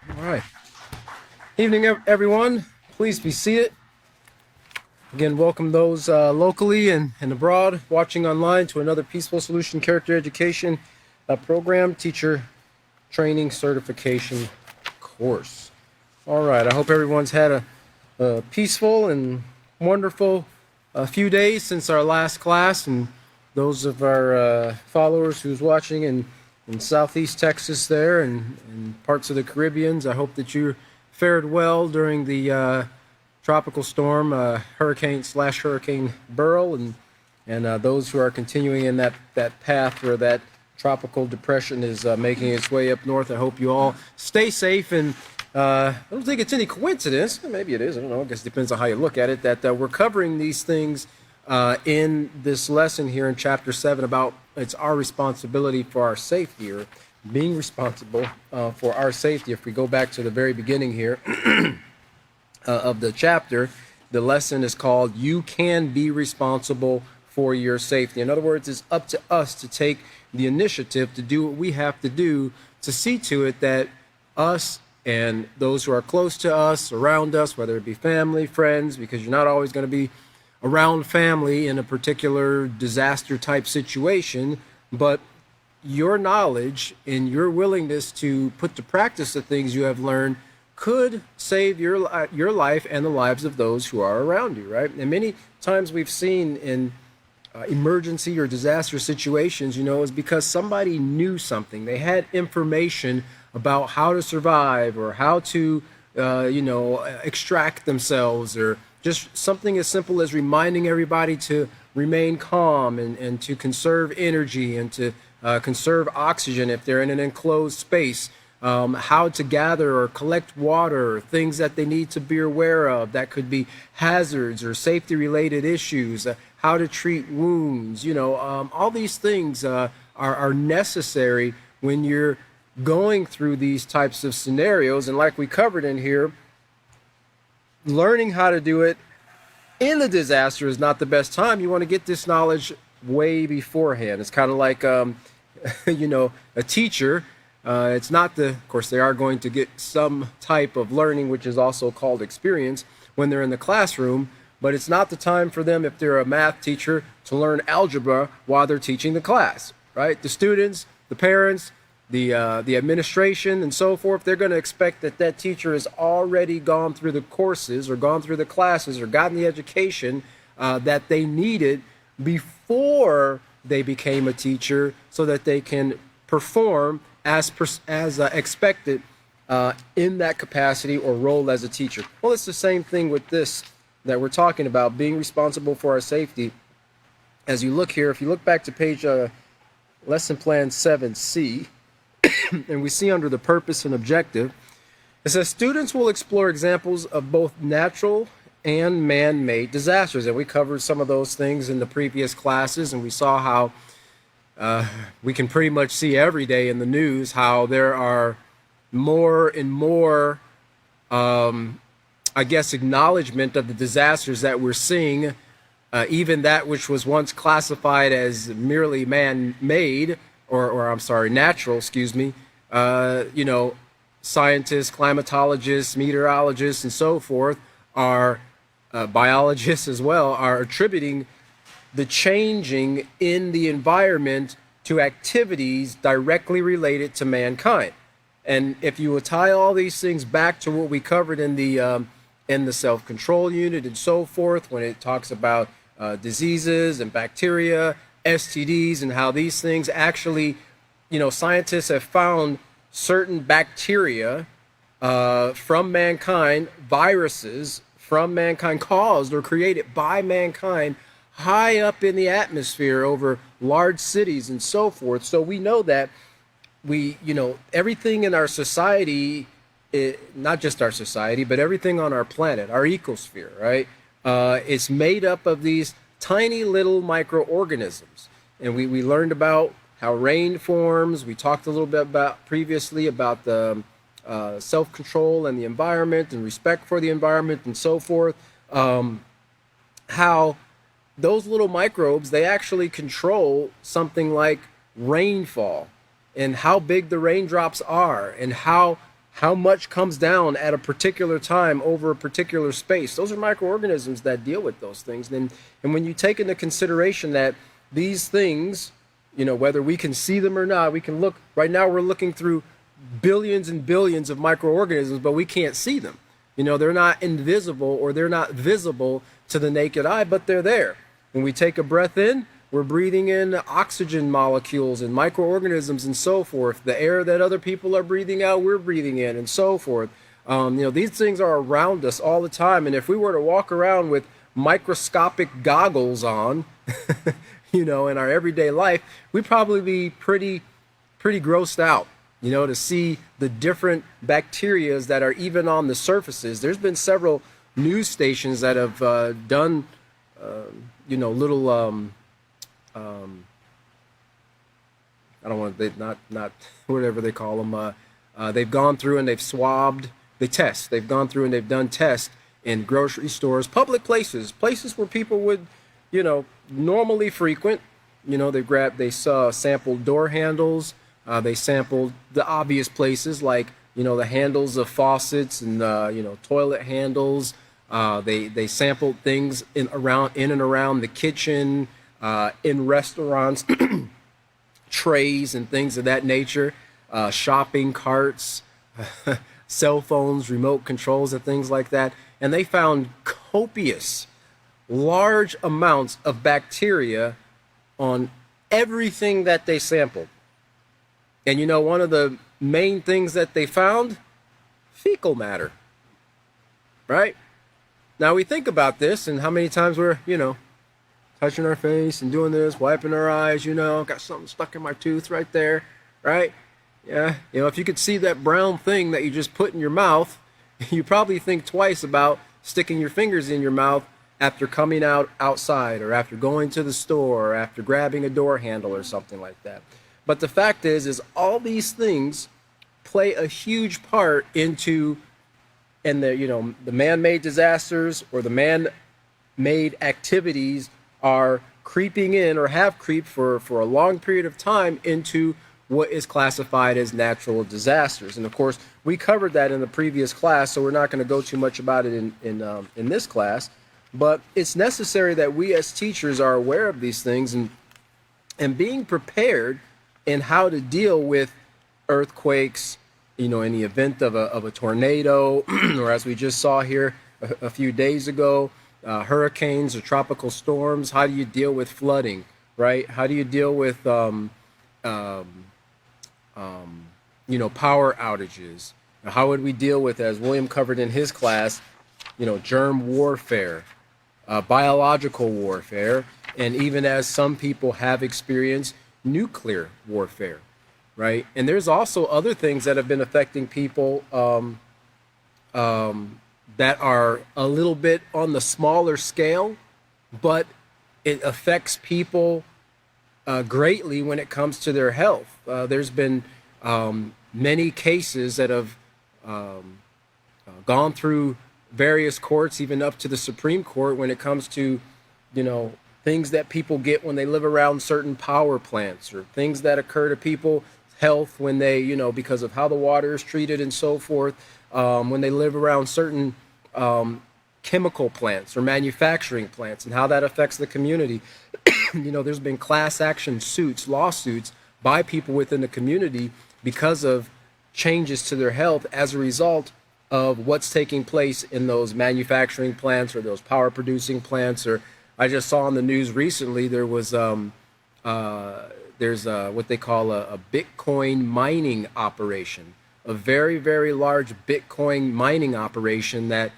All right. Evening, everyone. Please be seated. Again, welcome those locally and abroad watching online to another Peaceful Solution Character Education program, teacher training certification course. All right. I hope everyone's had a peaceful and wonderful few days since our last class, and those of our followers who's watching in Southeast Texas there and parts of the Caribbeans, I hope that you fared well during the tropical storm, hurricane Burl, and those who are continuing in that path where that tropical depression is making its way up north. I hope you all stay safe, and I don't think it's any coincidence. Maybe it is. I don't know. I guess it depends on how you look at it. That we're covering these things in this lesson here in Chapter 7 about it's our responsibility for our safety, or being responsible for our safety. If we go back to the very beginning here of the chapter, the lesson is called "You Can Be Responsible for Your Safety." In other words, it's up to us to take the initiative to do what we have to do to see to it that us and those who are close to us, around us, whether it be family, friends, because you're not always going to be around family in a particular disaster type situation, but your knowledge and your willingness to put to practice the things you have learned could save your life and the lives of those who are around you, right? And many times we've seen in emergency or disaster situations, is because somebody knew something. They had information about how to survive or how to, extract themselves, or just something as simple as reminding everybody to remain calm and to conserve energy and to conserve oxygen if they're in an enclosed space, how to gather or collect water, things that they need to be aware of that could be hazards or safety related issues, how to treat wounds, all these things are necessary when you're going through these types of scenarios. And like we covered in here, learning how to do it in the disaster is not the best time. You want to get this knowledge way beforehand. It's kind of like, a teacher. It's not of course, they are going to get some type of learning, which is also called experience, when they're in the classroom, but it's not the time for them, if they're a math teacher, to learn algebra while they're teaching the class, right? The students, the parents, the administration, and so forth, they're going to expect that teacher has already gone through the courses or gone through the classes or gotten the education that they needed before they became a teacher, so that they can perform as expected in that capacity or role as a teacher. Well, it's the same thing with this that we're talking about, being responsible for our safety. As you look here, if you look back to page lesson plan 7C, and we see under the purpose and objective, it says students will explore examples of both natural and man-made disasters. And we covered some of those things in the previous classes, and we saw how we can pretty much see every day in the news how there are more and more, acknowledgement of the disasters that we're seeing, even that which was once classified as merely man-made, or I'm sorry, natural, excuse me, scientists, climatologists, meteorologists, and so forth, are biologists as well, are attributing the changing in the environment to activities directly related to mankind. And if you will tie all these things back to what we covered in the self-control unit and so forth, when it talks about diseases and bacteria, STDs, and how these things actually, scientists have found certain bacteria from mankind, viruses from mankind, caused or created by mankind, high up in the atmosphere over large cities and so forth. So we know that everything in our society, not just our society, but everything on our planet, our ecosphere, right? It's made up of these tiny little microorganisms. And we learned about how rain forms. We talked a little bit about previously about the self-control and the environment and respect for the environment and so forth. How those little microbes, they actually control something like rainfall and how big the raindrops are and how how much comes down at a particular time over a particular space. Those are microorganisms that deal with those things. And when you take into consideration that these things, whether we can see them or not, we can look, right now we're looking through billions and billions of microorganisms, but we can't see them. They're not invisible, or they're not visible to the naked eye, but they're there. When we take a breath in, we're breathing in oxygen molecules and microorganisms and so forth. The air that other people are breathing out, we're breathing in, and so forth. These things are around us all the time. And if we were to walk around with microscopic goggles on, in our everyday life, we'd probably be pretty grossed out, to see the different bacterias that are even on the surfaces. There's been several news stations that have done, little I don't want to, not whatever they call them. They've gone through and they've swabbed, they've gone through and they've done tests in grocery stores, public places where people would, normally frequent. They sampled door handles. They sampled the obvious places like, the handles of faucets and, toilet handles. They sampled things in and around the kitchen, in restaurants, trays and things of that nature, shopping carts, cell phones, remote controls, and things like that. And they found copious, large amounts of bacteria on everything that they sampled. And one of the main things that they found, fecal matter, right? Now we think about this and how many times we're, touching our face and doing this, wiping our eyes, got something stuck in my tooth right there, right? Yeah, if you could see that brown thing that you just put in your mouth, you probably think twice about sticking your fingers in your mouth after coming outside, or after going to the store, or after grabbing a door handle or something like that. But the fact is all these things play a huge part into, and the man-made disasters or the man-made activities are creeping in, or have creeped for a long period of time, into what is classified as natural disasters. And of course, we covered that in the previous class, so we're not going to go too much about it in this class. But it's necessary that we as teachers are aware of these things and being prepared in how to deal with earthquakes, in the event of a tornado, or as we just saw here a few days ago, hurricanes or tropical storms. How do you deal with flooding, right? How do you deal with power outages? How would we deal with, as William covered in his class, germ warfare, biological warfare, and even as some people have experienced, nuclear warfare, right? And there's also other things that have been affecting people that are a little bit on the smaller scale, but it affects people greatly when it comes to their health. There's been many cases that have gone through various courts, even up to the Supreme Court, when it comes to, things that people get when they live around certain power plants, or things that occur to people's health when they, because of how the water is treated and so forth, when they live around certain chemical plants or manufacturing plants, and how that affects the community. There's been class action lawsuits by people within the community because of changes to their health as a result of what's taking place in those manufacturing plants or those power producing plants. Or I just saw on the news recently, there was there's what they call a Bitcoin mining operation, a very, very large Bitcoin mining operation that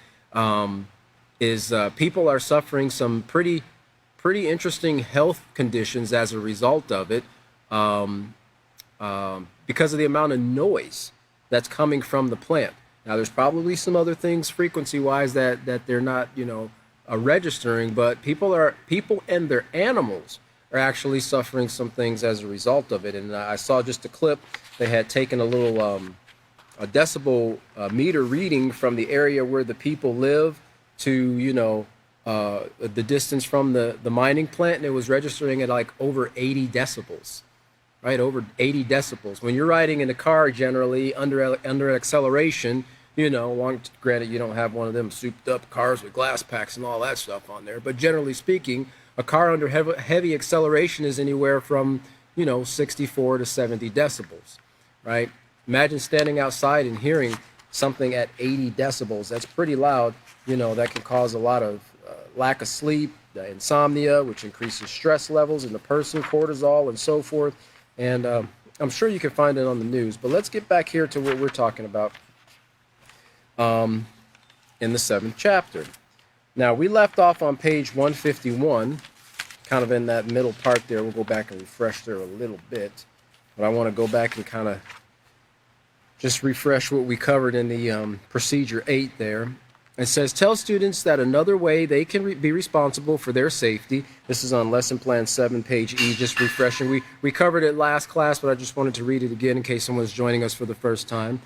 is people are suffering some pretty interesting health conditions as a result of it, because of the amount of noise that's coming from the plant. Now, there's probably some other things frequency-wise that they're not, registering, but people and their animals are actually suffering some things as a result of it. And I saw just a clip. They had taken a little a decibel meter reading from the area where the people live to, the distance from the mining plant, and it was registering at like over 80 decibels. right? Over 80 decibels. When you're riding in a car, generally under acceleration, granted you don't have one of them souped up cars with glass packs and all that stuff on there, but generally speaking, a car under heavy acceleration is anywhere from 64 to 70 decibels, right? Imagine standing outside and hearing something at 80 decibels. That's pretty loud. That can cause a lot of lack of sleep, insomnia, which increases stress levels in the person, cortisol, and so forth. And I'm sure you can find it on the news. But let's get back here to what we're talking about in the 7th chapter. Now, we left off on page 151, kind of in that middle part there. We'll go back and refresh there a little bit. But I want to go back and kind of just refresh what we covered in the procedure 8 there. It says, tell students that another way they can be responsible for their safety. This is on lesson plan 7, page E, just refreshing. We covered it last class, but I just wanted to read it again in case someone's joining us for the first time.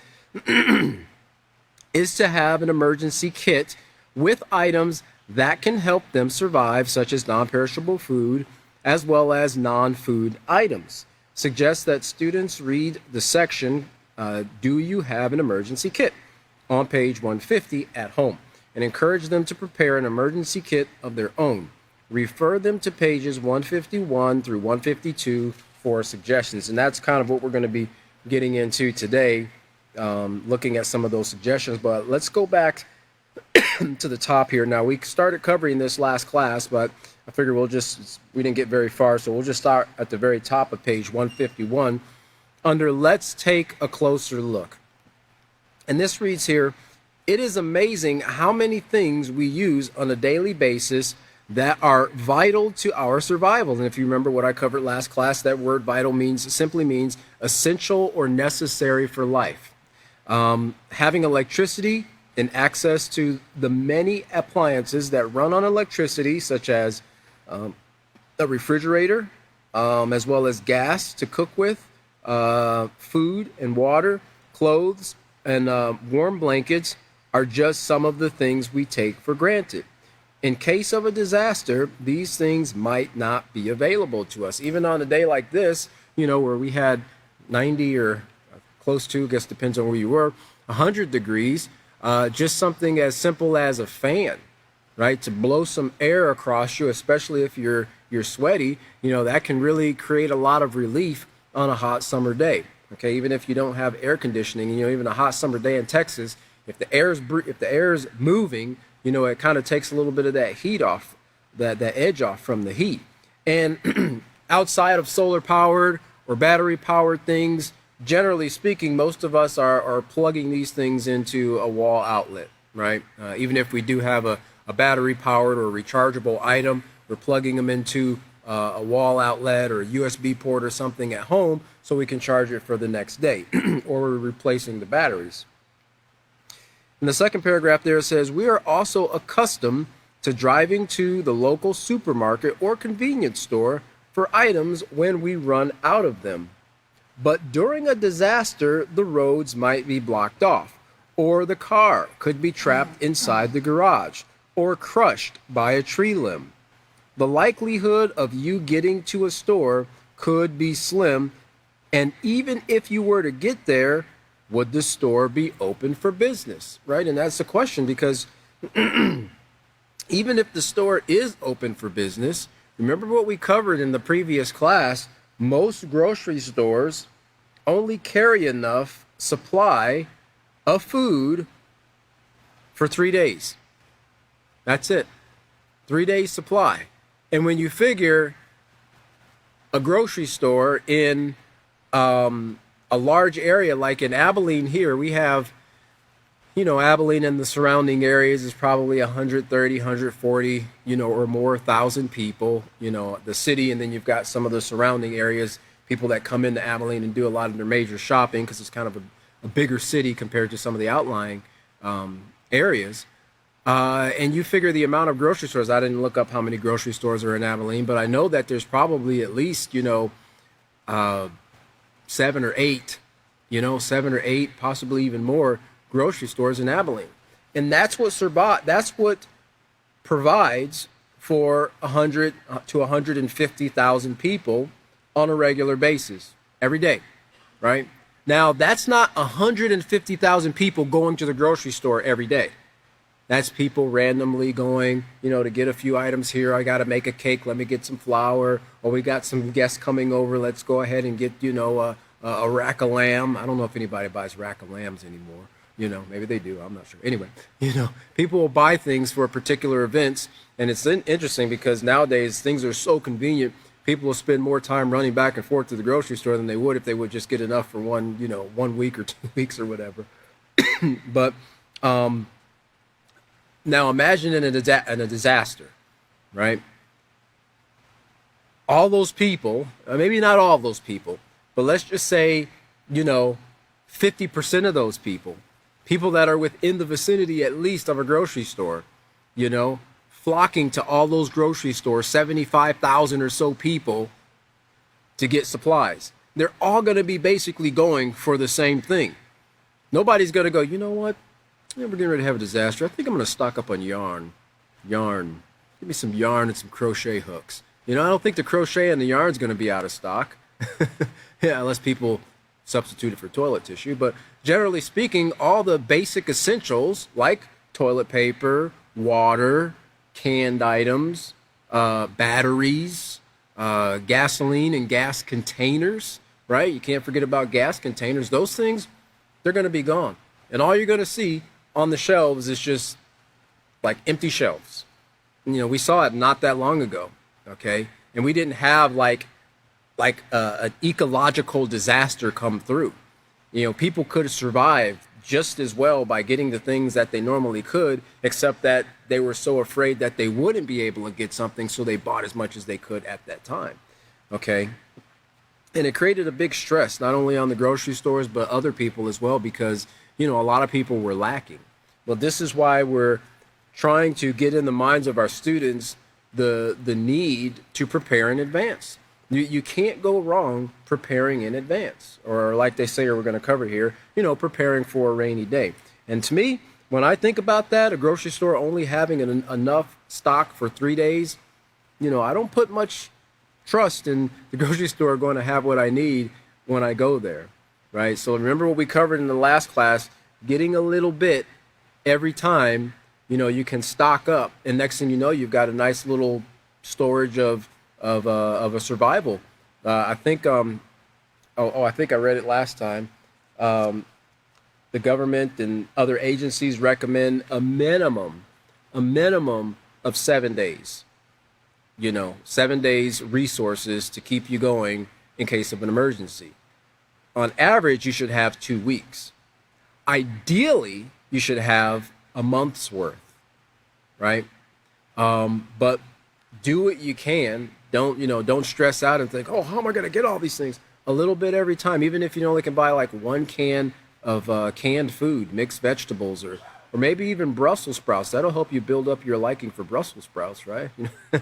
Is to have an emergency kit with items that can help them survive, such as non-perishable food, as well as non-food items. Suggests that students read the section, do you have an emergency kit, on page 150 at home, and encourage them to prepare an emergency kit of their own. Refer them to pages 151 through 152 for suggestions. And that's kind of what we're going to be getting into today, looking at some of those suggestions. But let's go back to the top here. Now, we started covering this last class, but I figure we didn't get very far, so we'll just start at the very top of page 151 under Let's Take a Closer Look. And this reads here, it is amazing how many things we use on a daily basis that are vital to our survival. And if you remember what I covered last class, that word vital simply means essential or necessary for life. Having electricity and access to the many appliances that run on electricity, such as a refrigerator, as well as gas to cook with, food and water, clothes, and warm blankets are just some of the things we take for granted. In case of a disaster, these things might not be available to us. Even on a day like this, where we had 90 or close to, I guess depends on where you were, 100 degrees, just something as simple as a fan, right, to blow some air across you, especially if you're sweaty, that can really create a lot of relief on a hot summer day. Okay, even if you don't have air conditioning, even a hot summer day in Texas, if the air is moving, it kind of takes a little bit of that heat off, that edge off from the heat. And outside of solar powered or battery powered things, generally speaking, most of us are plugging these things into a wall outlet, right? Even if we do have a battery powered or rechargeable item, we're plugging them into a wall outlet or a USB port or something at home so we can charge it for the next day, or we're replacing the batteries. In the second paragraph there, it says, we are also accustomed to driving to the local supermarket or convenience store for items when we run out of them. But during a disaster, the roads might be blocked off, or the car could be trapped inside the garage, or crushed by a tree limb. The likelihood of you getting to a store could be slim, and even if you were to get there, would the store be open for business, right? And that's the question, because even if the store is open for business, remember what we covered in the previous class, most grocery stores only carry enough supply of food for 3 days. That's it. 3 days supply. And when you figure a grocery store in a large area like in Abilene here, we have, Abilene and the surrounding areas is probably 130, 140, or more thousand people, the city, and then you've got some of the surrounding areas, people that come into Abilene and do a lot of their major shopping because it's kind of a bigger city compared to some of the outlying areas. And you figure the amount of grocery stores. I didn't look up how many grocery stores are in Abilene, but I know that there's probably at least, 7 or 8, possibly even more grocery stores in Abilene. And that's what provides for 100 to 150,000 people on a regular basis, every day, right? Now, that's not 150,000 people going to the grocery store every day. That's people randomly going, to get a few items here. I got to make a cake. Let me get some flour. Or we got some guests coming over. Let's go ahead and get, a rack of lamb. I don't know if anybody buys rack of lambs anymore. Maybe they do. I'm not sure. Anyway, people will buy things for particular events. And it's interesting because nowadays things are so convenient. People will spend more time running back and forth to the grocery store than they would if they would just get enough for 1 week or 2 weeks or whatever. But now imagine in a disaster, right? All those people, maybe not all of those people, but let's just say, 50% of those people that are within the vicinity at least of a grocery store, flocking to all those grocery stores, 75,000 or so people to get supplies. They're all going to be basically going for the same thing. Nobody's going to go, you know what? We're getting ready to have a disaster. I think I'm going to stock up on yarn. Yarn. Give me some yarn and some crochet hooks. I don't think the crochet and the yarn's going to be out of stock. Yeah, unless people substitute it for toilet tissue. But generally speaking, all the basic essentials like toilet paper, water, canned items, batteries, gasoline and gas containers, right? You can't forget about gas containers. Those things, they're going to be gone. And all you're going to see on the shelves is just like empty shelves. We saw it not that long ago, okay? And we didn't have like an ecological disaster come through. People could have survived just as well by getting the things that they normally could, except that they were so afraid that they wouldn't be able to get something, so they bought as much as they could at that time, okay? And it created a big stress, not only on the grocery stores, but other people as well, because, a lot of people were lacking. Well, this is why we're trying to get in the minds of our students the need to prepare in advance. You can't go wrong preparing in advance, or like they say, or we're going to cover here, preparing for a rainy day. And to me, when I think about that, a grocery store only having enough stock for 3 days, I don't put much trust in the grocery store going to have what I need when I go there, right? So remember what we covered in the last class, getting a little bit every time, you can stock up, and next thing you know, you've got a nice little storage of a survival. I think I think I read it last time. The government and other agencies recommend a minimum of 7 days. 7 days resources to keep you going in case of an emergency. On average, you should have 2 weeks. Ideally, you should have a month's worth, right? But do what you can. Don't stress out and think, oh, how am I going to get all these things? A little bit every time, even if you only can buy like 1 can of canned food, mixed vegetables, or maybe even Brussels sprouts. That'll help you build up your liking for Brussels sprouts, right? I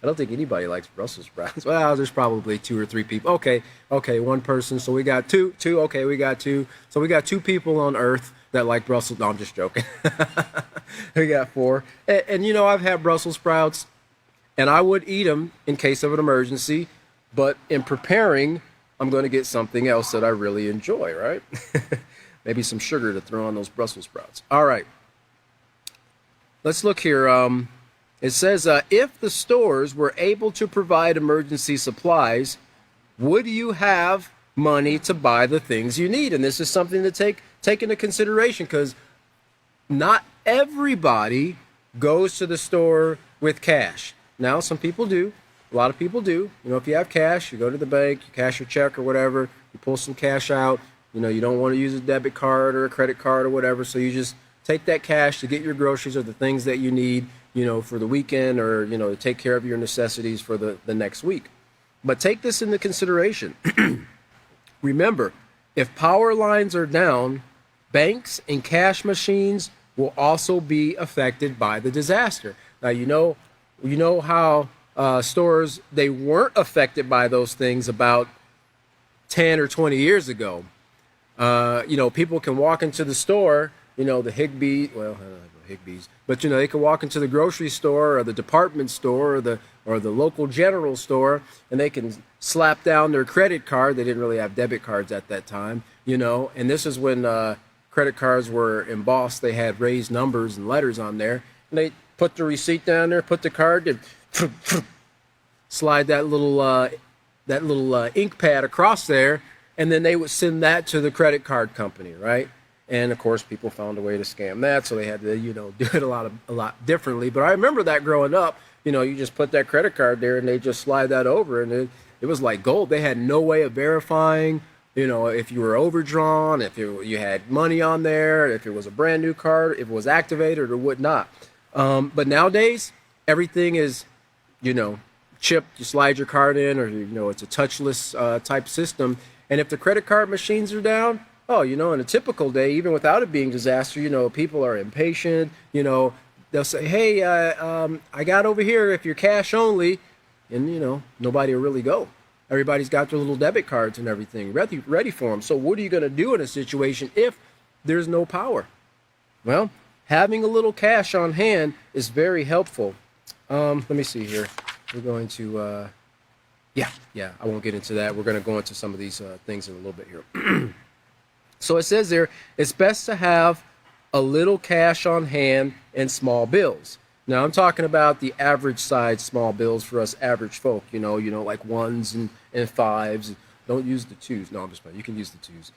don't think anybody likes Brussels sprouts. Well, there's probably 2 or 3 people. Okay, 1 person. So we got two. Okay, we got 2. So we got 2 people on Earth that like Brussels. No, I'm just joking. We got 4. And I've had Brussels sprouts, and I would eat them in case of an emergency. But in preparing, I'm going to get something else that I really enjoy, right? Maybe some sugar to throw on those Brussels sprouts. All right. Let's look here. It says, if the stores were able to provide emergency supplies, would you have money to buy the things you need? And this is something to take into consideration, because not everybody goes to the store with cash. Now, some people do. A lot of people do. If you have cash, you go to the bank, you cash your check or whatever, you pull some cash out. You don't want to use a debit card or a credit card or whatever, so you just take that cash to get your groceries or the things that you need, for the weekend, or, to take care of your necessities for the next week. But take this into consideration. Remember, if power lines are down, banks and cash machines will also be affected by the disaster. Now, you know how stores, they weren't affected by those things about 10 or 20 years ago. People can walk into the store the Higby, well, I don't know Higbees, but they could walk into the grocery store or the department store or the local general store, and they can slap down their credit card. They didn't really have debit cards at that time, and this is when credit cards were embossed. They had raised numbers and letters on there, and they put the receipt down there, put the card, and slide that little ink pad across there, and then they would send that to the credit card company, right? And of course, people found a way to scam that, so they had to, do it a lot differently. But I remember that growing up. You just put that credit card there, and they just slide that over, and it was like gold. They had no way of verifying, if you were overdrawn, if you had money on there, if it was a brand new card, if it was activated or whatnot. But nowadays, everything is, chipped. You slide your card in, or it's a touchless type system. And if the credit card machines are down, oh, in a typical day, even without it being disaster, people are impatient. They'll say, hey, I got over here if you're cash only. And, nobody will really go. Everybody's got their little debit cards and everything ready for them. So what are you going to do in a situation if there's no power? Well, having a little cash on hand is very helpful. Let me see here. We're going to, yeah, I won't get into that. We're going to go into some of these things in a little bit here. So it says there, it's best to have a little cash on hand and small bills. Now I'm talking about the average size small bills for us average folk, like ones and fives. Don't use the twos. No, I'm just playing. You can use the twos.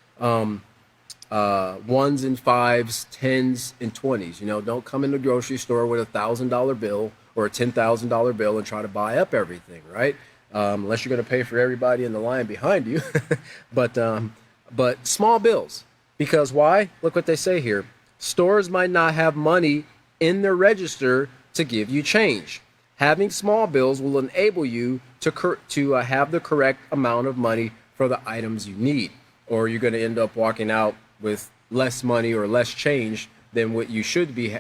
Ones and fives, tens and 20s. Don't come in the grocery store with $1,000 bill or a $10,000 bill and try to buy up everything, right? Unless you're going to pay for everybody in the line behind you. But small bills, because why? Look what they say here. Stores might not have money in their register to give you change. Having small bills will enable you to have the correct amount of money for the items you need, or you're going to end up walking out with less money or less change than what you should be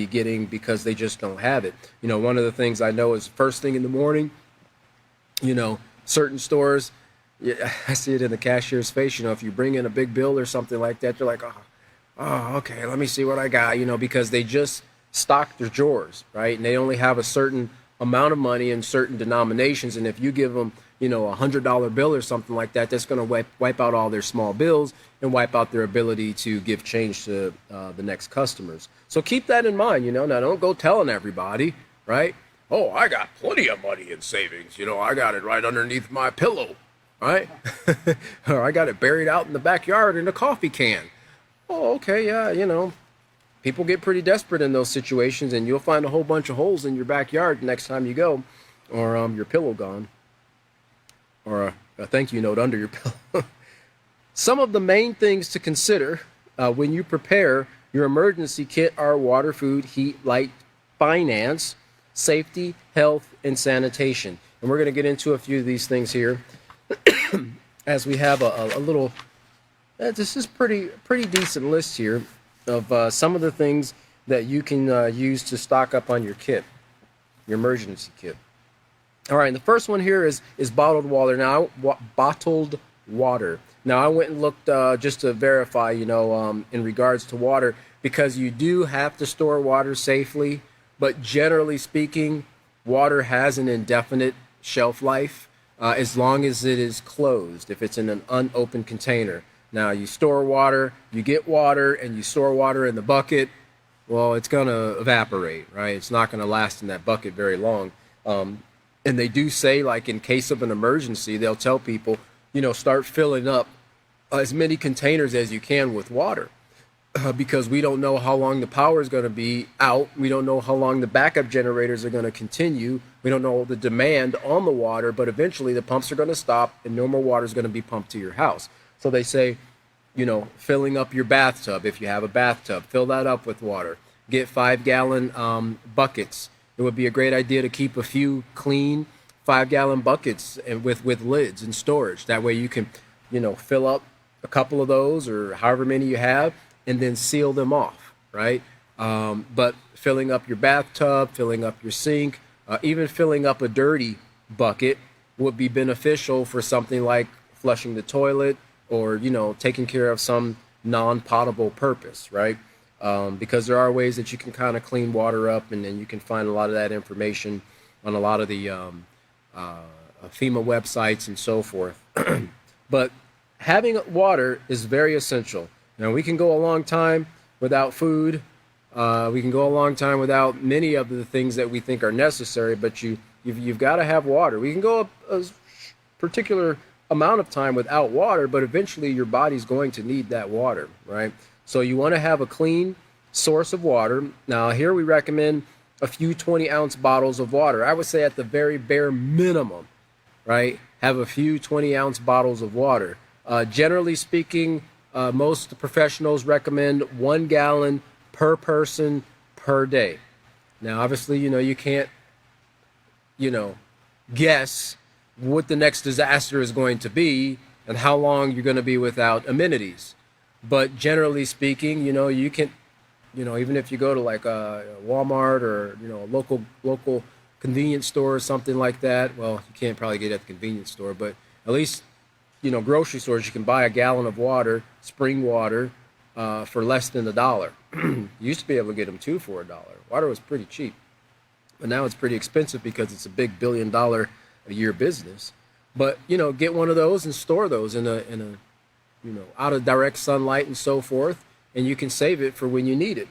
getting because they just don't have it. One of the things I know is first thing in the morning, certain stores, yeah, I see it in the cashier's face. If you bring in a big bill or something like that, they're like, oh, okay, let me see what I got, because they just stock their drawers, right? And they only have a certain amount of money in certain denominations. And if you give them, $100 bill or something like that, that's going to wipe out all their small bills and wipe out their ability to give change to the next customers. So keep that in mind, Now, don't go telling everybody, right? Oh, I got plenty of money in savings. I got it right underneath my pillow. Right? Or I got it buried out in the backyard in a coffee can. Oh, okay, yeah, people get pretty desperate in those situations, and you'll find a whole bunch of holes in your backyard next time you go, or your pillow gone, or a thank you note under your pillow. Some of the main things to consider when you prepare your emergency kit are water, food, heat, light, finance, safety, health, and sanitation. And we're going to get into a few of these things here. As we have a little, this is pretty decent list here of some of the things that you can use to stock up on your kit, your emergency kit. All right, and the first one here is bottled water. Now, bottled water. Now, I went and looked just to verify, in regards to water, because you do have to store water safely, but generally speaking, water has an indefinite shelf life. As long as it is closed, if it's in an unopened container. Now, you store water, you get water, and you store water in the bucket, well, it's going to evaporate, right? It's not going to last in that bucket very long. And they do say, like, in case of an emergency, they'll tell people, start filling up as many containers as you can with water. Because we don't know how long the power is going to be out. We don't know how long the backup generators are going to continue. We don't know the demand on the water, but eventually the pumps are going to stop and no more water is going to be pumped to your house. So they say, filling up your bathtub. If you have a bathtub, fill that up with water. Get 5-gallon buckets. It would be a great idea to keep a few clean 5-gallon buckets and with lids and storage. That way you can, fill up a couple of those or however many you have, and then seal them off, right? But filling up your bathtub, filling up your sink, even filling up a dirty bucket would be beneficial for something like flushing the toilet or, taking care of some non-potable purpose, right? because there are ways that you can kind of clean water up, and then you can find a lot of that information on a lot of the FEMA websites and so forth. But having water is very essential. Now, we can go a long time without food. We can go a long time without many of the things that we think are necessary, but you've got to have water. We can go a particular amount of time without water, but eventually your body's going to need that water, right? So you want to have a clean source of water. Now, here we recommend a few 20-ounce bottles of water. I would say at the very bare minimum, right, have a few 20-ounce bottles of water. Generally speaking, most professionals recommend 1 gallon per person per day. Now, obviously, you can't, guess what the next disaster is going to be and how long you're going to be without amenities. But generally speaking, you can, even if you go to like a Walmart or, a local convenience store or something like that. Well, you can't probably get it at the convenience store, but at least, grocery stores, you can buy a gallon of water, spring water, for less than $1. You used to be able to get them 2 for $1. Water was pretty cheap, but now it's pretty expensive because it's a big $1 billion a year business. But get one of those and store those in a out of direct sunlight and so forth, and you can save it for when you need it.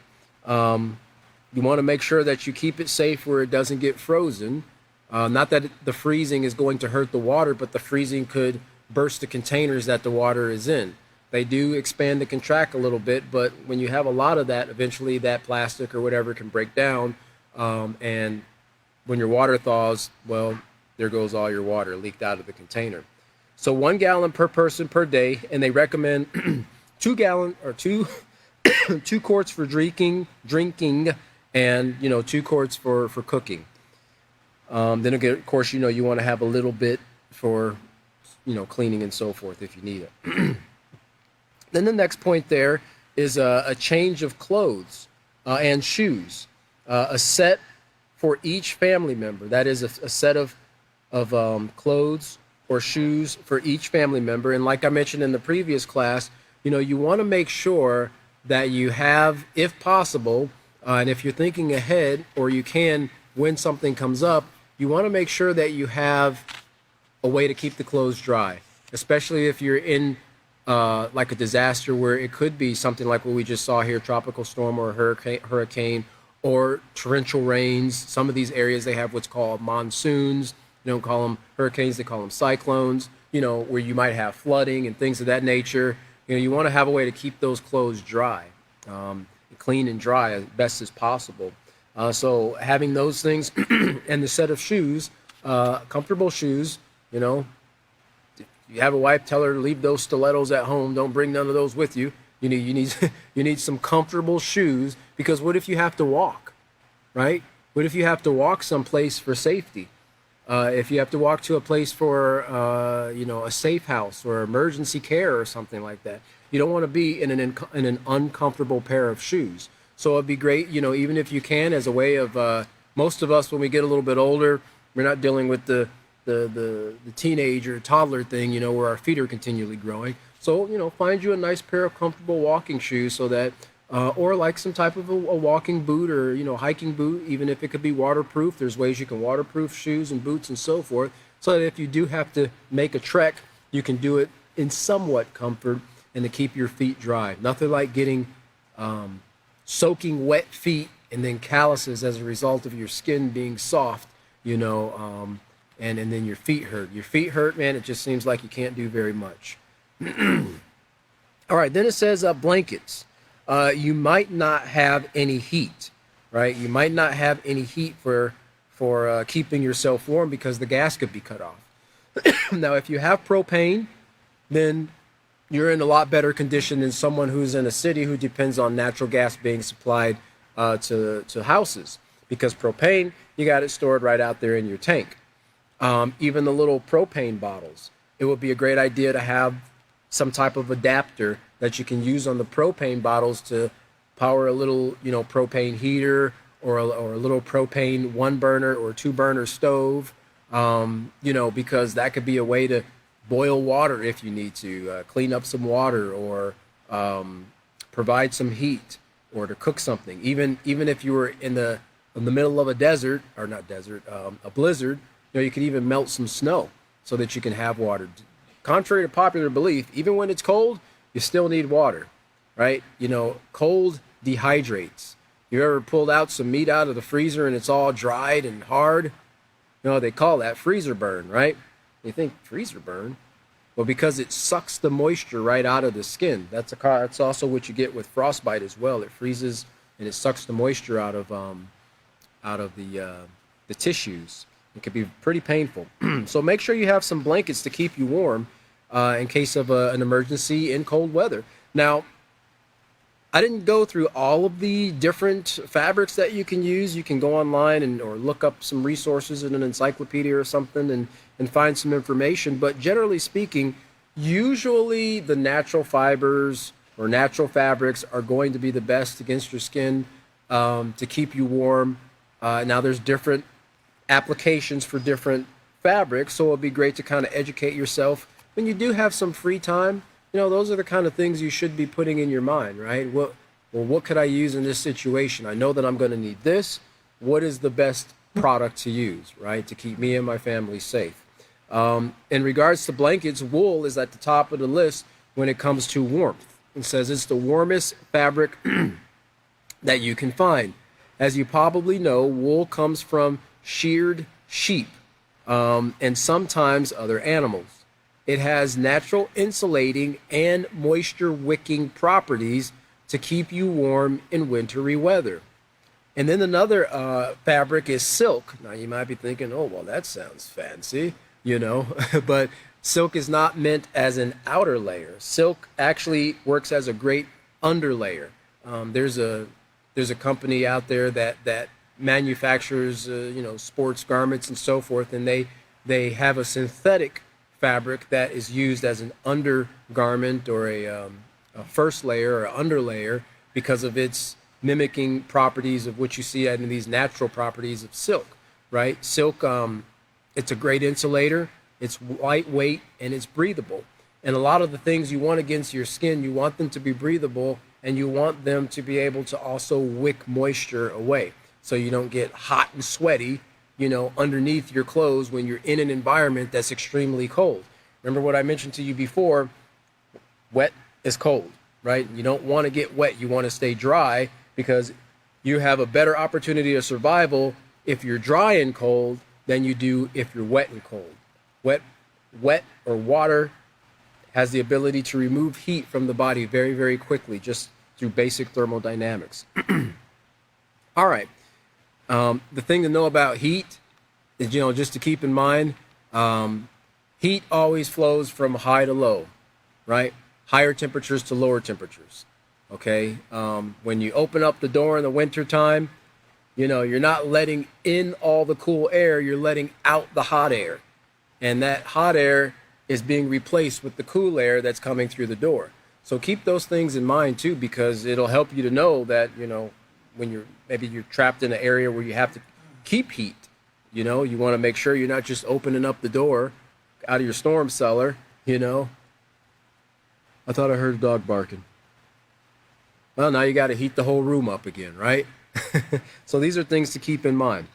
You want to make sure that you keep it safe where it doesn't get frozen. Not that the freezing is going to hurt the water, but the freezing could burst the containers that the water is in. They do expand and contract a little bit, but when you have a lot of that, eventually that plastic or whatever can break down. And when your water thaws, well, there goes all your water leaked out of the container. So 1 gallon per person per day, and they recommend 2 gallon or two 2 quarts for drinking, and 2 quarts for cooking. Then again, of course, you want to have a little bit for cleaning and so forth if you need it. Then the next point there is a change of clothes and shoes, a set for each family member. That is a set of clothes or shoes for each family member. And like I mentioned in the previous class, you want to make sure that you have, if possible, and if you're thinking ahead, or you can when something comes up, you want to make sure that you have a way to keep the clothes dry, especially if you're in like a disaster where it could be something like what we just saw here, tropical storm or hurricane or torrential rains. Some of these areas, they have what's called monsoons. They don't call them hurricanes, they call them cyclones, where you might have flooding and things of that nature. You want to have a way to keep those clothes dry, clean and dry as best as possible. So having those things and the set of shoes, comfortable shoes, if you have a wife, tell her to leave those stilettos at home. Don't bring none of those with you. You need some comfortable shoes, because what if you have to walk, right? What if you have to walk someplace for safety? If you have to walk to a place for, a safe house or emergency care or something like that, you don't want to be in an uncomfortable pair of shoes. So it'd be great, even if you can, as a way of, most of us, when we get a little bit older, we're not dealing with the teenage or toddler thing, where our feet are continually growing. So, find you a nice pair of comfortable walking shoes, so that, or like some type of a walking boot or, hiking boot, even if it could be waterproof. There's ways you can waterproof shoes and boots and so forth, so that if you do have to make a trek, you can do it in somewhat comfort and to keep your feet dry. Nothing like getting soaking wet feet and then calluses as a result of your skin being soft, and then your feet hurt. Your feet hurt, man. It just seems like you can't do very much. All right, then it says blankets. You might not have any heat, right? You might not have any heat for keeping yourself warm, because the gas could be cut off. Now, if you have propane, then you're in a lot better condition than someone who's in a city who depends on natural gas being supplied to houses, because propane, you got it stored right out there in your tank. Even the little propane bottles, it would be a great idea to have some type of adapter that you can use on the propane bottles to power a little, propane heater, or a little propane 1-burner or 2-burner stove, because that could be a way to boil water if you need to, clean up some water, or provide some heat. or to cook something. Even if you were in the middle of a desert, or not desert, a blizzard, you could even melt some snow so that you can have water. Contrary to popular belief, even when it's cold, you still need water, right? Cold dehydrates. You ever pulled out some meat out of the freezer and it's all dried and hard? They call that freezer burn, right? You think freezer burn? Well, because it sucks the moisture right out of the skin. That's also what you get with frostbite as well. It freezes and it sucks the moisture out of the tissues. It could be pretty painful. So make sure you have some blankets to keep you warm in case of an emergency in cold weather. Now, I didn't go through all of the different fabrics that you can use. You can go online or look up some resources in an encyclopedia or something and find some information. But generally speaking, usually the natural fibers or natural fabrics are going to be the best against your skin to keep you warm. Now there's different applications for different fabrics, so it'd be great to kind of educate yourself when you do have some free time. Those are the kind of things you should be putting in your mind, right? What could I use in this situation? I know that I'm going to need this. What is the best product to use, right, to keep me and my family safe? In regards to blankets, wool is at the top of the list when it comes to warmth. It says it's the warmest fabric that you can find. As you probably know, wool comes from sheared sheep and sometimes other animals. It has natural insulating and moisture wicking properties to keep you warm in wintry weather. And then another fabric is silk. Now you might be thinking, oh, well, that sounds fancy, but silk is not meant as an outer layer. Silk actually works as a great underlayer. There's a company out there that manufactures sports garments and so forth, and they have a synthetic fabric that is used as an undergarment or a first layer or underlayer because of its mimicking properties of what you see in these natural properties of silk, right? Silk, it's a great insulator, it's lightweight, and it's breathable. And a lot of the things you want against your skin, you want them to be breathable, and you want them to be able to also wick moisture away so you don't get hot and sweaty underneath your clothes when you're in an environment that's extremely cold. Remember what I mentioned to you before, wet is cold, right? You don't want to get wet. You want to stay dry because you have a better opportunity of survival if you're dry and cold than you do if you're wet and cold. Wet or water has the ability to remove heat from the body very, very quickly just through basic thermodynamics. All right. The thing to know about heat is, just to keep in mind, heat always flows from high to low, right? Higher temperatures to lower temperatures, okay? When you open up the door in the wintertime, you're not letting in all the cool air, you're letting out the hot air. And that hot air is being replaced with the cool air that's coming through the door. So keep those things in mind too, because it'll help you to know that, when you're trapped in an area where you have to keep heat, you want to make sure you're not just opening up the door out of your storm cellar, I thought I heard a dog barking. Well, now you got to heat the whole room up again, right? So these are things to keep in mind.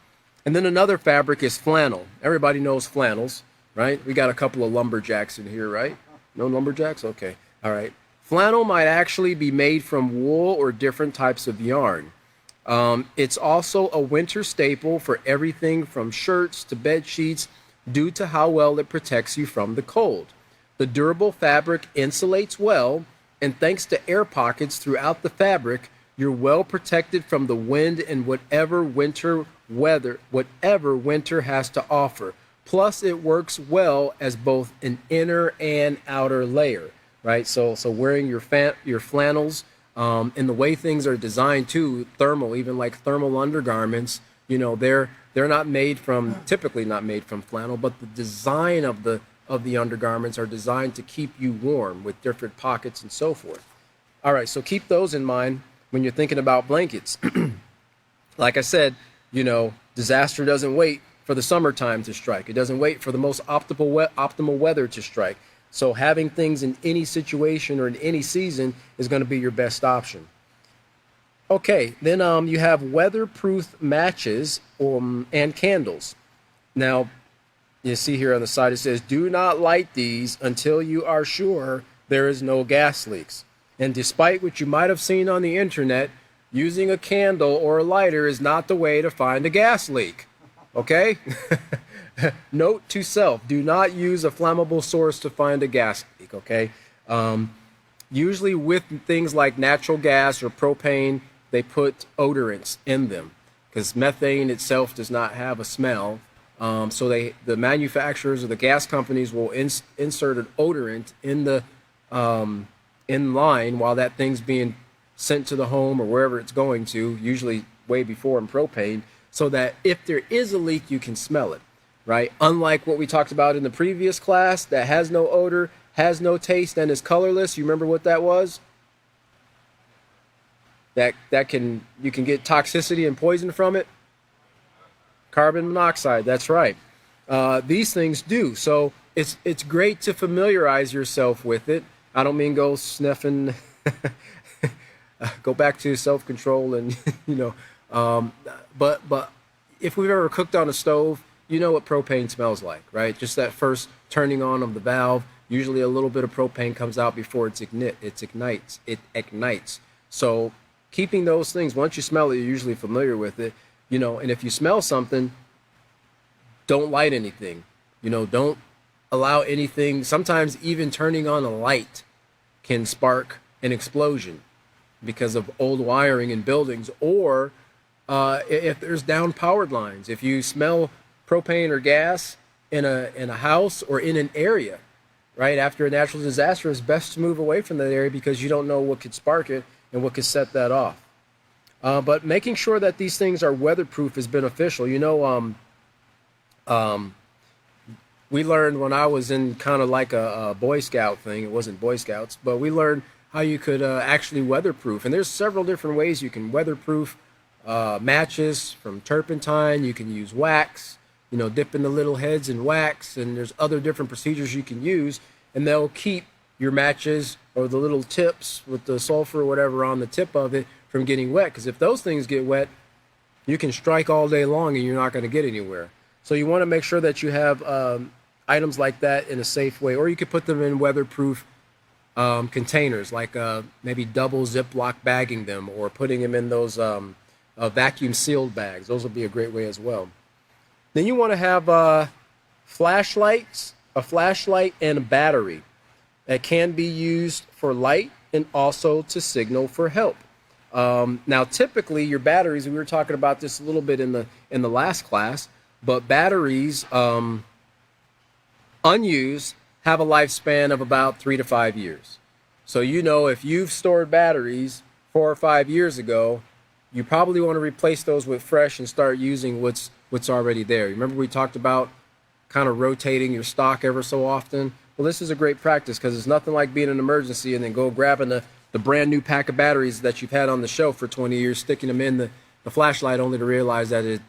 And then another fabric is flannel. Everybody knows flannels, right? We got a couple of lumberjacks in here, right? No lumberjacks? Okay. All right. Flannel might actually be made from wool or different types of yarn. It's also a winter staple for everything from shirts to bed sheets due to how well it protects you from the cold. The durable fabric insulates well, and thanks to air pockets throughout the fabric, you're well protected from the wind and whatever winter has to offer. Plus, it works well as both an inner and outer layer, right? So wearing your flannels, and the way things are designed too, even like thermal undergarments, they're typically not made from flannel, but the design of the undergarments are designed to keep you warm with different pockets and so forth. All right, so keep those in mind when you're thinking about blankets. Like I said, disaster doesn't wait for the summertime to strike. It doesn't wait for the most optimal weather to strike. So having things in any situation or in any season is going to be your best option. Okay, then you have weatherproof matches and candles. Now, you see here on the side it says, do not light these until you are sure there is no gas leaks. And despite what you might have seen on the internet, using a candle or a lighter is not the way to find a gas leak. Okay? Note to self, do not use a flammable source to find a gas leak. Okay? Usually with things like natural gas or propane, they put odorants in them because methane itself does not have a smell. So the manufacturers or the gas companies will insert an odorant in the in line while that thing's being sent to the home or wherever it's going to, usually way before in propane, so that if there is a leak, you can smell it, right? Unlike what we talked about in the previous class that has no odor, has no taste, and is colorless. You remember what that was? That you can get toxicity and poison from it. Carbon monoxide, that's right. These things do. So it's great to familiarize yourself with it. I don't mean go sniffing, go back to self-control and, but if we've ever cooked on a stove, you know what propane smells like, right? Just that first turning on of the valve, usually a little bit of propane comes out before it ignites. So keeping those things, once you smell it, you're usually familiar with it. And if you smell something, don't light anything. Don't allow anything. Sometimes even turning on a light can spark an explosion because of old wiring in buildings, or if there's down powered lines. If you smell propane or gas in a house or in an area, right after a natural disaster, it's best to move away from that area because you don't know what could spark it and what could set that off. But making sure that these things are weatherproof is beneficial. We learned when I was in kind of like a Boy Scout thing. It wasn't Boy Scouts, but we learned how you could actually weatherproof. And there's several different ways you can weatherproof matches from turpentine. You can use wax, dip in the little heads in wax. And there's other different procedures you can use. And they'll keep your matches or the little tips with the sulfur or whatever on the tip of it from getting wet. Because if those things get wet, you can strike all day long and you're not going to get anywhere. So you want to make sure that you have items like that in a safe way, or you could put them in weatherproof containers, like maybe double Ziploc bagging them, or putting them in those vacuum sealed bags. Those will be a great way as well. Then you want to have flashlights, a flashlight and a battery that can be used for light and also to signal for help. Now, typically your batteries, we were talking about this a little bit in the last class, but batteries unused have a lifespan of about 3 to 5 years. So if you've stored batteries 4 or 5 years ago, you probably want to replace those with fresh and start using what's already there. Remember we talked about kind of rotating your stock ever so often? Well, this is a great practice because it's nothing like being in an emergency and then go grabbing the brand new pack of batteries that you've had on the shelf for 20 years, sticking them in the flashlight only to realize that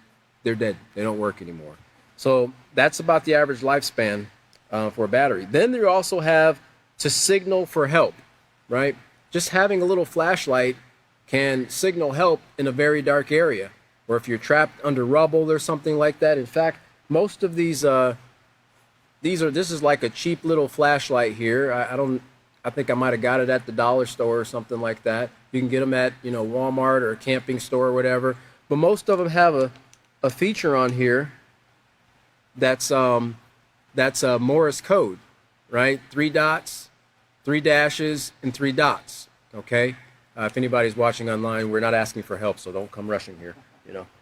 they're dead. They don't work anymore. So that's about the average lifespan for a battery. Then you also have to signal for help, right? Just having a little flashlight can signal help in a very dark area, or if you're trapped under rubble or something like that. In fact, most of this is like a cheap little flashlight here. I think I might have got it at the dollar store or something like that. You can get them at Walmart or a camping store or whatever. But most of them have a feature on here that's Morse code, right? 3 dots, 3 dashes, and 3 dots. Okay. If anybody's watching online, we're not asking for help, so don't come rushing here.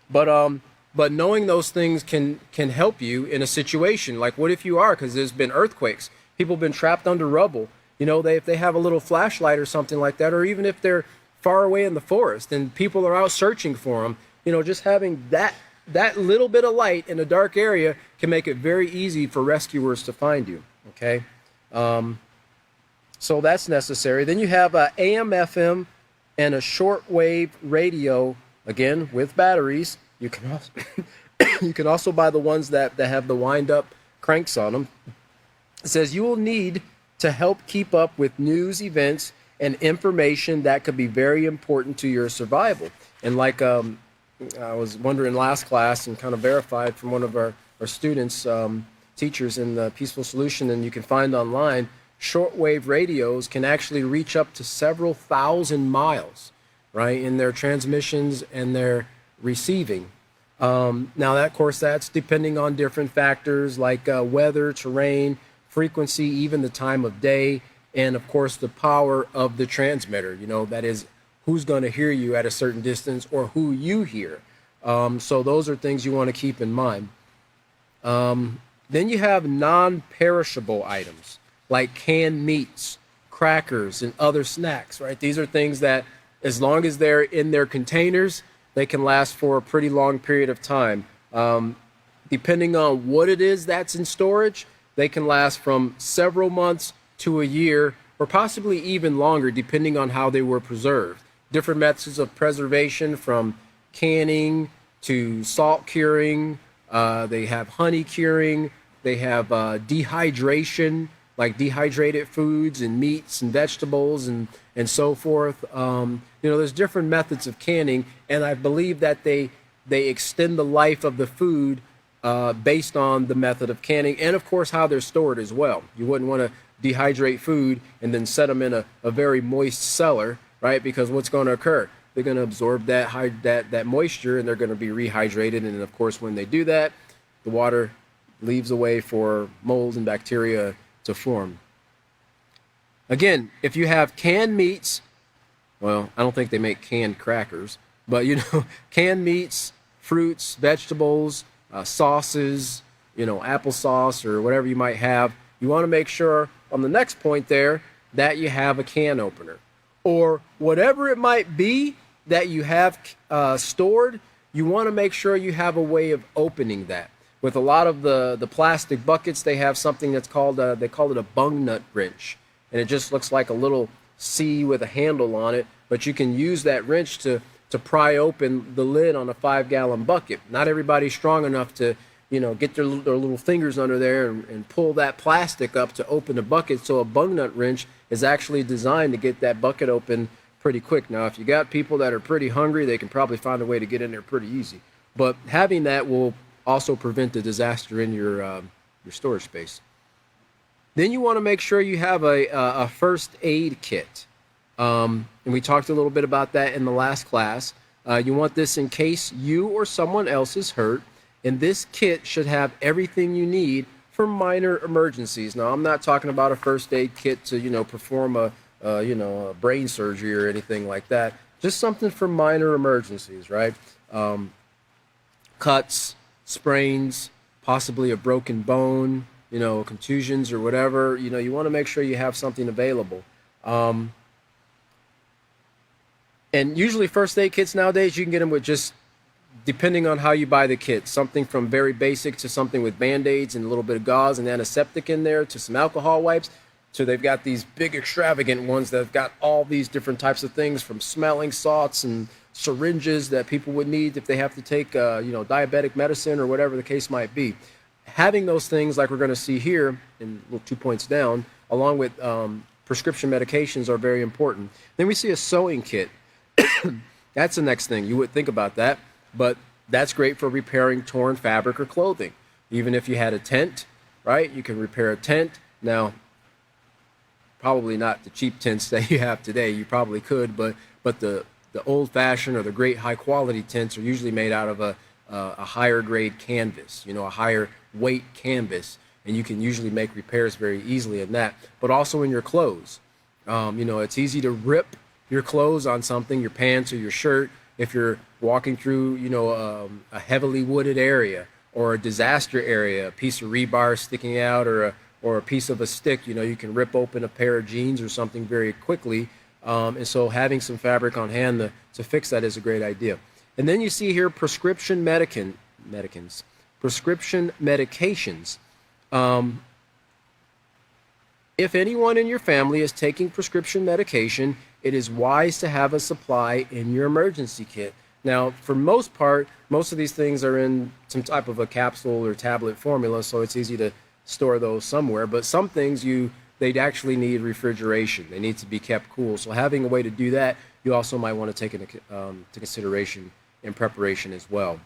But knowing those things can help you in a situation. Like, what if you are? Because there's been earthquakes. People have been trapped under rubble. If they have a little flashlight or something like that, or even if they're far away in the forest and people are out searching for them, just having that little bit of light in a dark area can make it very easy for rescuers to find you. Okay, so that's necessary. Then you have AM, FM, and a shortwave radio, again with batteries. You can also buy the ones that have the wind-up cranks on them. It says you will need to help keep up with news, events, and information that could be very important to your survival. And like I was wondering last class and kind of verified from one of our students, teachers in the Peaceful Solution, and you can find online, shortwave radios can actually reach up to several thousand miles, right, in their transmissions and their receiving. Now, that, of course, that's depending on different factors like weather, terrain, frequency, even the time of day, and, of course, the power of the transmitter. That is, who's going to hear you at a certain distance or who you hear. So those are things you want to keep in mind. Then you have non-perishable items like canned meats, crackers, and other snacks, right? These are things that, as long as they're in their containers, they can last for a pretty long period of time. Depending on what it is that's in storage, they can last from several months to a year, or possibly even longer, depending on how they were preserved. Different methods of preservation, from canning to salt curing. They have honey curing. They have dehydration, like dehydrated foods and meats and vegetables and so forth. There's different methods of canning, and I believe that they extend the life of the food based on the method of canning, and of course how they're stored as well. You wouldn't want to dehydrate food and then set them in a very moist cellar, right? Because what's going to occur? They're going to absorb that moisture, and they're going to be rehydrated. And of course, when they do that, the water leaves a way for mold and bacteria to form. Again, if you have canned meats, well, I don't think they make canned crackers, but canned meats, fruits, vegetables, sauces, applesauce or whatever you might have, you want to make sure on the next point there that you have a can opener. Or whatever it might be that you have stored, you want to make sure you have a way of opening that. With a lot of the plastic buckets, they have something that's called, they call it a bung nut wrench. And it just looks like a little C with a handle on it, but you can use that wrench to pry open the lid on a 5-gallon bucket. Not everybody's strong enough to, get their little fingers under there and pull that plastic up to open the bucket. So a bung nut wrench is actually designed to get that bucket open pretty quick. Now, if you got people that are pretty hungry, they can probably find a way to get in there pretty easy. But having that will also prevent a disaster in your storage space. Then you want to make sure you have a first aid kit. And we talked a little bit about that in the last class. You want this in case you or someone else is hurt. And this kit should have everything you need for minor emergencies. Now, I'm not talking about a first aid kit to, perform a brain surgery or anything like that. Just something for minor emergencies, right? Cuts, sprains, possibly a broken bone, contusions or whatever. You want to make sure you have something available. And usually first aid kits nowadays, you can get them with just, depending on how you buy the kit, something from very basic to something with Band-Aids and a little bit of gauze and antiseptic in there to some alcohol wipes. So they've got these big extravagant ones that have got all these different types of things, from smelling salts and syringes that people would need if they have to take, diabetic medicine or whatever the case might be. Having those things, like we're going to see here in 2 points down, along with prescription medications, are very important. Then we see a sewing kit. That's the next thing. You would think about that, but that's great for repairing torn fabric or clothing. Even if you had a tent, right? You can repair a tent. Now, probably not the cheap tents that you have today. You probably could, but the old-fashioned or the great high-quality tents are usually made out of a higher grade canvas, a higher weight canvas, and you can usually make repairs very easily in that. But also in your clothes, it's easy to rip your clothes on something, your pants or your shirt, if you're walking through, a heavily wooded area or a disaster area, a piece of rebar sticking out or a piece of a stick. You can rip open a pair of jeans or something very quickly. And so having some fabric on hand to fix that is a great idea. And then you see here prescription prescription medications. If anyone in your family is taking prescription medication, it is wise to have a supply in your emergency kit. Now, for most part, most of these things are in some type of a capsule or tablet formula, so it's easy to store those somewhere. But some things you they'd actually need refrigeration. They need to be kept cool. So having a way to do that, you also might want to take into consideration in preparation as well.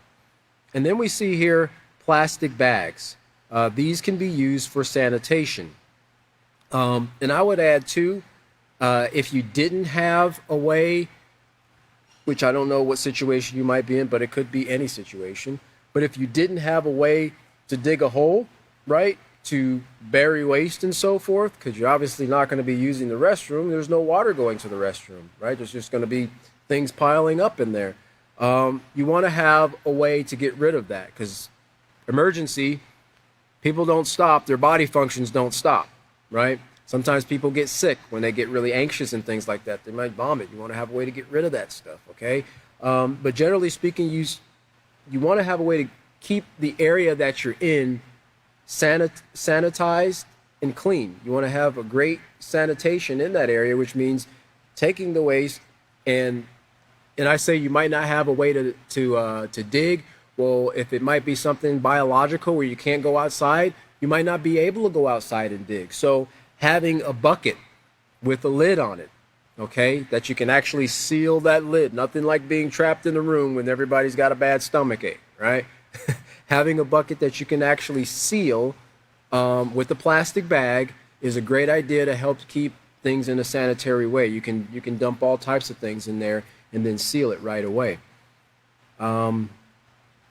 And then we see here plastic bags. These can be used for sanitation. And I would add too, if you didn't have a way, which I don't know what situation you might be in, but it could be any situation. But if you didn't have a way to dig a hole, right, to bury waste and so forth, because you're obviously not going to be using the restroom, there's no water going to the restroom, right? There's just going to be things piling up in there. You want to have a way to get rid of that, because emergency, people don't stop, their body functions don't stop, right? Sometimes people get sick when they get really anxious and things like that. They might vomit. You want to have a way to get rid of that stuff, okay? But generally speaking, you want to have a way to keep the area that you're in sanitized and clean. You want to have a great sanitation in that area, which means taking the waste and I say you might not have a way to dig. Well, if it might be something biological where you can't go outside, you might not be able to go outside and dig. So having a bucket with a lid on it, okay, that you can actually seal that lid. Nothing like being trapped in a room when everybody's got a bad stomach ache, right? Having a bucket that you can actually seal with a plastic bag is a great idea to help keep things in a sanitary way. You can dump all types of things in there and then seal it right away. And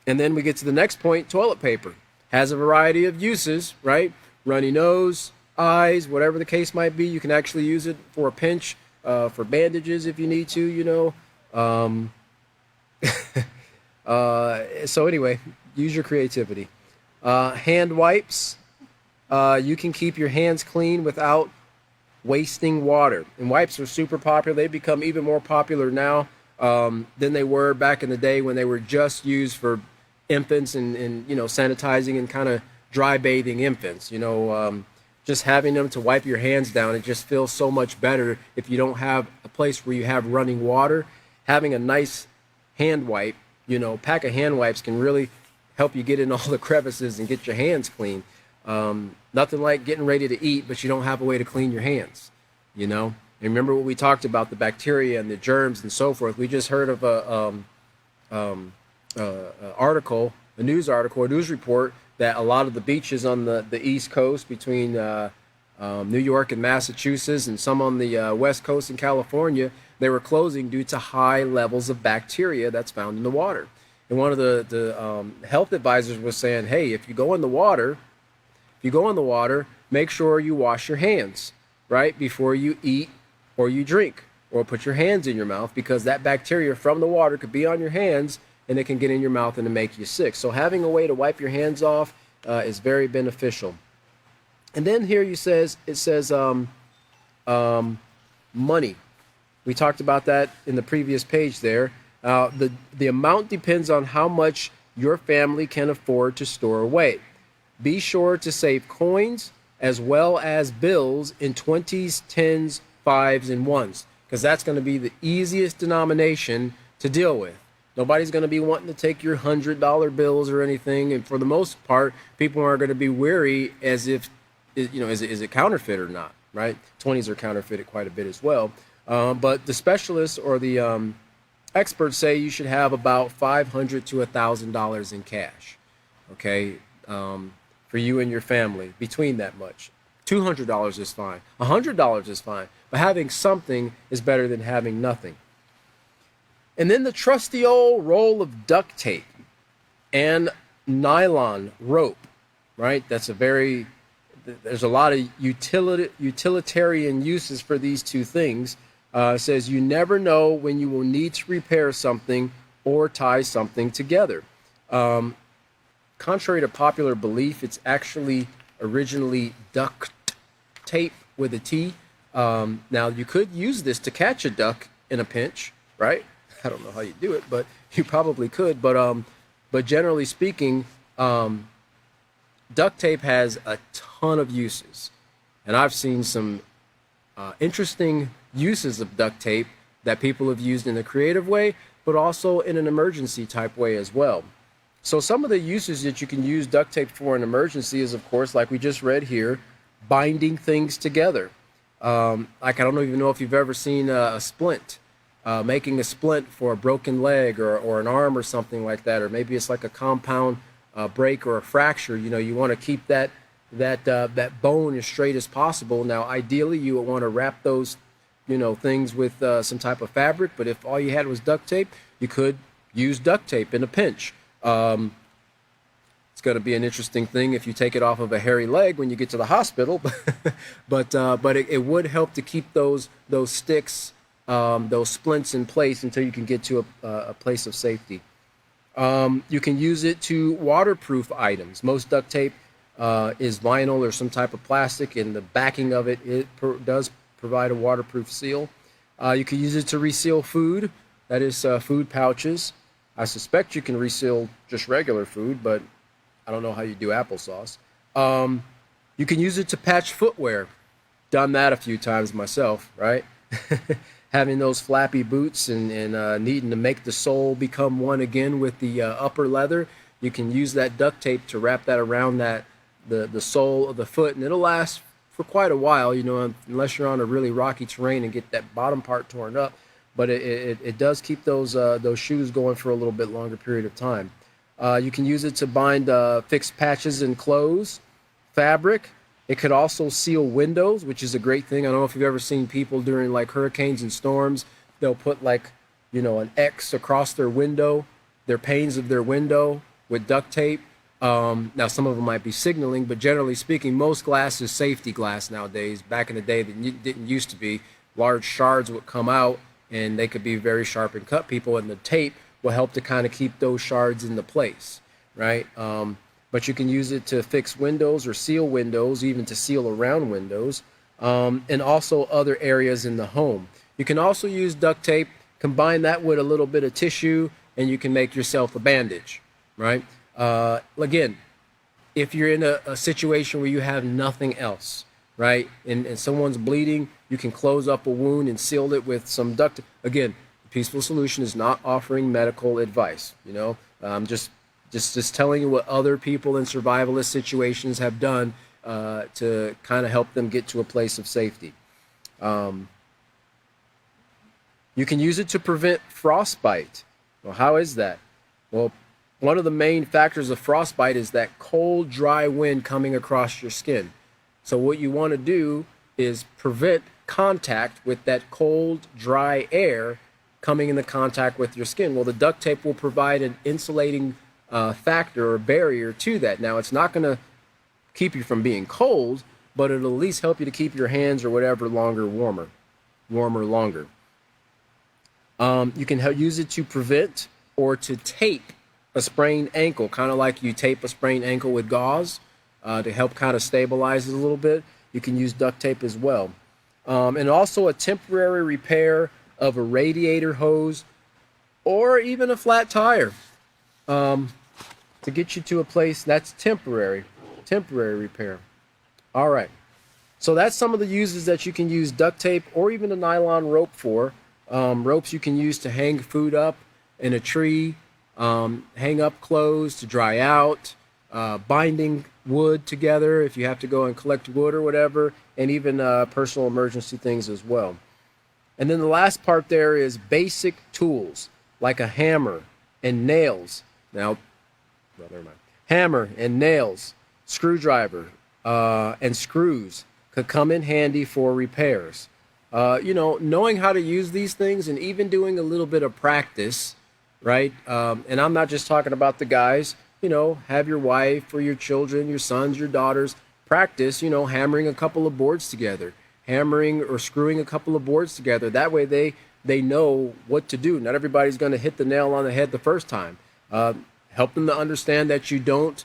then we get to the next point, toilet paper. Has a variety of uses, right? Runny nose, eyes, whatever the case might be. You can actually use it for a pinch, for bandages if you need to, you know. So anyway, use your creativity. Hand wipes. You can keep your hands clean without wasting water. And wipes are super popular. They've become even more popular now than they were back in the day when they were just used for infants and you know, sanitizing and kind of dry bathing infants. You know, just having them to wipe your hands down, it just feels so much better if you don't have a place where you have running water. Having a nice hand wipe, you know, pack of hand wipes can really help you get in all the crevices and get your hands clean. Nothing like getting ready to eat, but you don't have a way to clean your hands, you know. And remember what we talked about, the bacteria and the germs and so forth. We just heard of a news report that a lot of the beaches on the East Coast between New York and Massachusetts and some on the West Coast in California, they were closing due to high levels of bacteria that's found in the water. And one of the health advisors was saying, hey, if you go in the water, make sure you wash your hands, right, before you eat or you drink or put your hands in your mouth, because that bacteria from the water could be on your hands and it can get in your mouth and to make you sick. So having a way to wipe your hands off is very beneficial. And then here it says money. We talked about that in the previous page there. The amount depends on how much your family can afford to store away. Be sure to save coins as well as bills in 20s, 10s, 5s, and 1s, because that's going to be the easiest denomination to deal with. Nobody's going to be wanting to take your $100 bills or anything, and for the most part, people are going to be wary as if, you know, is it counterfeit or not, right? 20s are counterfeited quite a bit as well. But the specialists or the experts say you should have about $500 to $1,000 in cash, okay, for you and your family, between that much. $200 is fine. $100 is fine. But having something is better than having nothing. And then the trusty old roll of duct tape and nylon rope, right? There's a lot of utilitarian uses for these two things. It says you never know when you will need to repair something or tie something together. Contrary to popular belief, it's actually originally duct tape with a T. Now, you could use this to catch a duck in a pinch, right? I don't know how you do it, but you probably could. But generally speaking, duct tape has a ton of uses. And I've seen some interesting uses of duct tape that people have used in a creative way, but also in an emergency type way as well. So some of the uses that you can use duct tape for an emergency is, of course, like we just read here, binding things together. Like I don't even know if you've ever seen a splint, making a splint for a broken leg or an arm or something like that, or maybe it's like a compound break or a fracture. You want to keep that bone as straight as possible. Now, ideally, you would want to wrap those things with some type of fabric. But if all you had was duct tape, you could use duct tape in a pinch. It's going to be an interesting thing if you take it off of a hairy leg when you get to the hospital, but it would help to keep those sticks, those splints in place until you can get to a place of safety. You can use it to waterproof items. Most duct tape is vinyl or some type of plastic, and the backing of it does provide a waterproof seal. You can use it to reseal food, that is food pouches. I suspect you can reseal just regular food, but I don't know how you do applesauce. You can use it to patch footwear. Done that a few times myself, right? Having those flappy boots and needing to make the sole become one again with the upper leather. You can use that duct tape to wrap that around the sole of the foot, and it'll last for quite a while, unless you're on a really rocky terrain and get that bottom part torn up. But it does keep those shoes going for a little bit longer period of time. You can use it to bind fixed patches in clothes, fabric. It could also seal windows, which is a great thing. I don't know if you've ever seen people during like hurricanes and storms. They'll put like, an X across their window, their panes of their window with duct tape. Now, some of them might be signaling, but generally speaking, most glass is safety glass nowadays. Back in the day, that didn't used to be. Large shards would come out, and they could be very sharp and cut people, and the tape will help to kind of keep those shards into place, right? But you can use it to fix windows or seal windows, even to seal around windows, and also other areas in the home. You can also use duct tape, combine that with a little bit of tissue, and you can make yourself a bandage, right? Again, if you're in a situation where you have nothing else, right, and someone's bleeding, you can close up a wound and seal it with some duct tape. Again, Peaceful Solution is not offering medical advice. I'm just telling you what other people in survivalist situations have done to kind of help them get to a place of safety. You can use it to prevent frostbite. Well, how is that? Well, one of the main factors of frostbite is that cold, dry wind coming across your skin. So what you want to do is prevent contact with that cold, dry air coming into contact with your skin. Well, the duct tape will provide an insulating factor or barrier to that. Now, it's not going to keep you from being cold, but it'll at least help you to keep your hands or whatever warmer longer. You can use it to prevent or to tape a sprained ankle, kind of like you tape a sprained ankle with gauze to help kind of stabilize it a little bit. You can use duct tape as well. And also a temporary repair of a radiator hose or even a flat tire to get you to a place that's temporary repair. All right. So that's some of the uses that you can use duct tape or even a nylon rope for. Ropes you can use to hang food up in a tree, hang up clothes to dry out, binding wood together if you have to go and collect wood or whatever, and even personal emergency things as well. And then the last part there is basic tools like a hammer and nails. Well, never mind. Hammer and nails, screwdriver, and screws could come in handy for repairs. Knowing how to use these things and even doing a little bit of practice, right? And I'm not just talking about the guys. Have your wife or your children, your sons, your daughters practice, hammering a couple of boards together, hammering or screwing a couple of boards together. That way they know what to do. Not everybody's going to hit the nail on the head the first time. Help them to understand that you don't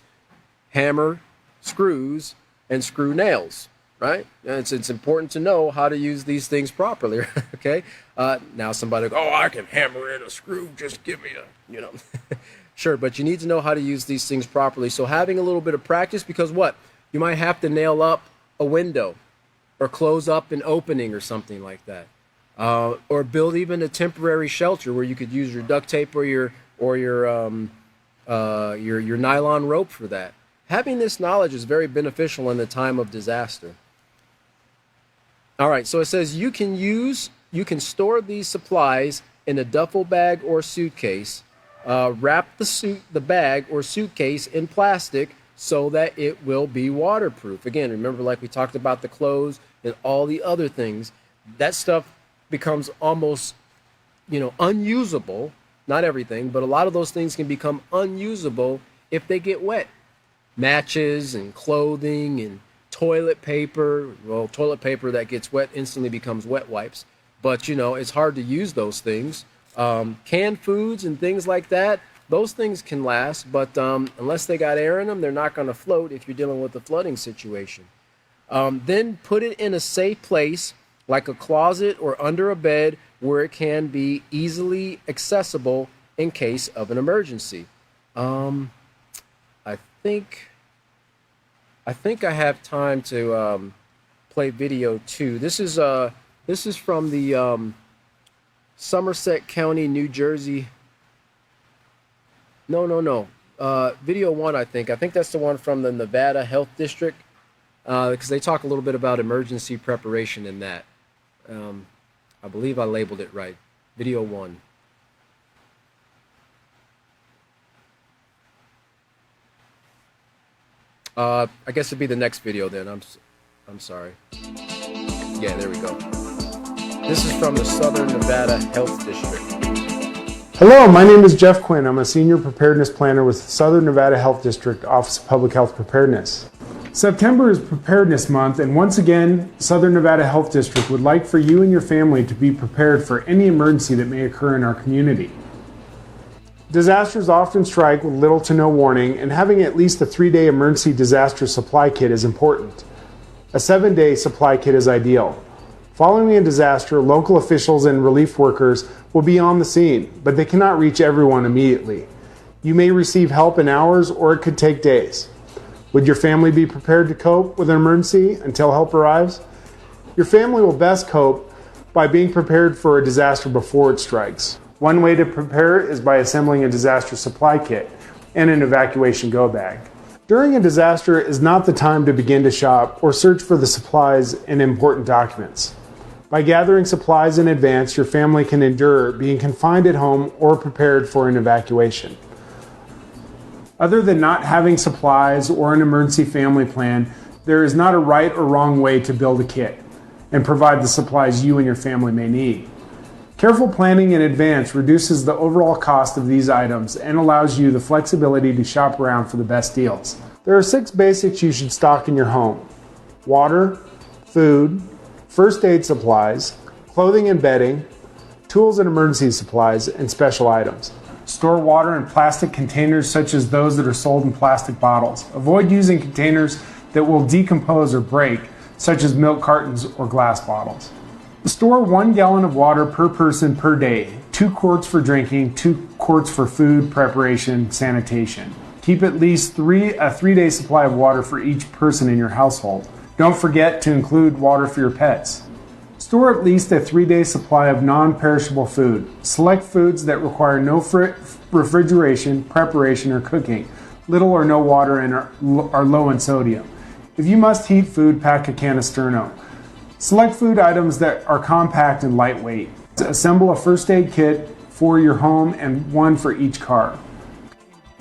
hammer screws and screw nails, right? It's important to know how to use these things properly, okay? Now somebody goes, I can hammer in a screw, just give me Sure, but you need to know how to use these things properly. So having a little bit of practice, because what? You might have to nail up a window or close up an opening or something like that. Or build even a temporary shelter where you could use your duct tape or your nylon rope for that. Having this knowledge is very beneficial in the time of disaster. All right, so it says you can store these supplies in a duffel bag or suitcase. Wrap the bag or suitcase in plastic so that it will be waterproof. Again, remember, like we talked about the clothes and all the other things, that stuff becomes almost, unusable. Not everything, but a lot of those things can become unusable if they get wet. Matches and clothing and toilet paper. Well, toilet paper that gets wet instantly becomes wet wipes. But, it's hard to use those things. Canned foods and things like that, those things can last, but unless they got air in them, they're not going to float if you're dealing with a flooding situation. Then put it in a safe place, like a closet or under a bed, where it can be easily accessible in case of an emergency. I think I have time to play video 2. This is from the Somerset County, New Jersey. No. Video 1, I think. I think that's the one from the Nevada Health District, because they talk a little bit about emergency preparation in that. I believe I labeled it right. Video 1. I guess it'd be the next video then. I'm sorry. Yeah, there we go. This is from the Southern Nevada Health District. Hello, my name is Jeff Quinn. I'm a Senior Preparedness Planner with Southern Nevada Health District Office of Public Health Preparedness. September is Preparedness Month, and once again, Southern Nevada Health District would like for you and your family to be prepared for any emergency that may occur in our community. Disasters often strike with little to no warning, and having at least a 3-day emergency disaster supply kit is important. A 7-day supply kit is ideal. Following a disaster, local officials and relief workers will be on the scene, but they cannot reach everyone immediately. You may receive help in hours, or it could take days. Would your family be prepared to cope with an emergency until help arrives? Your family will best cope by being prepared for a disaster before it strikes. One way to prepare is by assembling a disaster supply kit and an evacuation go bag. During a disaster is not the time to begin to shop or search for the supplies and important documents. By gathering supplies in advance, your family can endure being confined at home or prepared for an evacuation. Other than not having supplies or an emergency family plan, there is not a right or wrong way to build a kit and provide the supplies you and your family may need. Careful planning in advance reduces the overall cost of these items and allows you the flexibility to shop around for the best deals. There are 6 basics you should stock in your home: water, food, first aid supplies, clothing and bedding, tools and emergency supplies, and special items. Store water in plastic containers such as those that are sold in plastic bottles. Avoid using containers that will decompose or break, such as milk cartons or glass bottles. Store 1 gallon of water per person per day, 2 quarts for drinking, 2 quarts for food preparation, sanitation. Keep at least a 3-day supply of water for each person in your household. Don't forget to include water for your pets. Store at least a 3-day supply of non-perishable food. Select foods that require no refrigeration, preparation, or cooking, little or no water, and are low in sodium. If you must heat food, pack a can of Sterno. Select food items that are compact and lightweight. Assemble a first aid kit for your home and 1 for each car.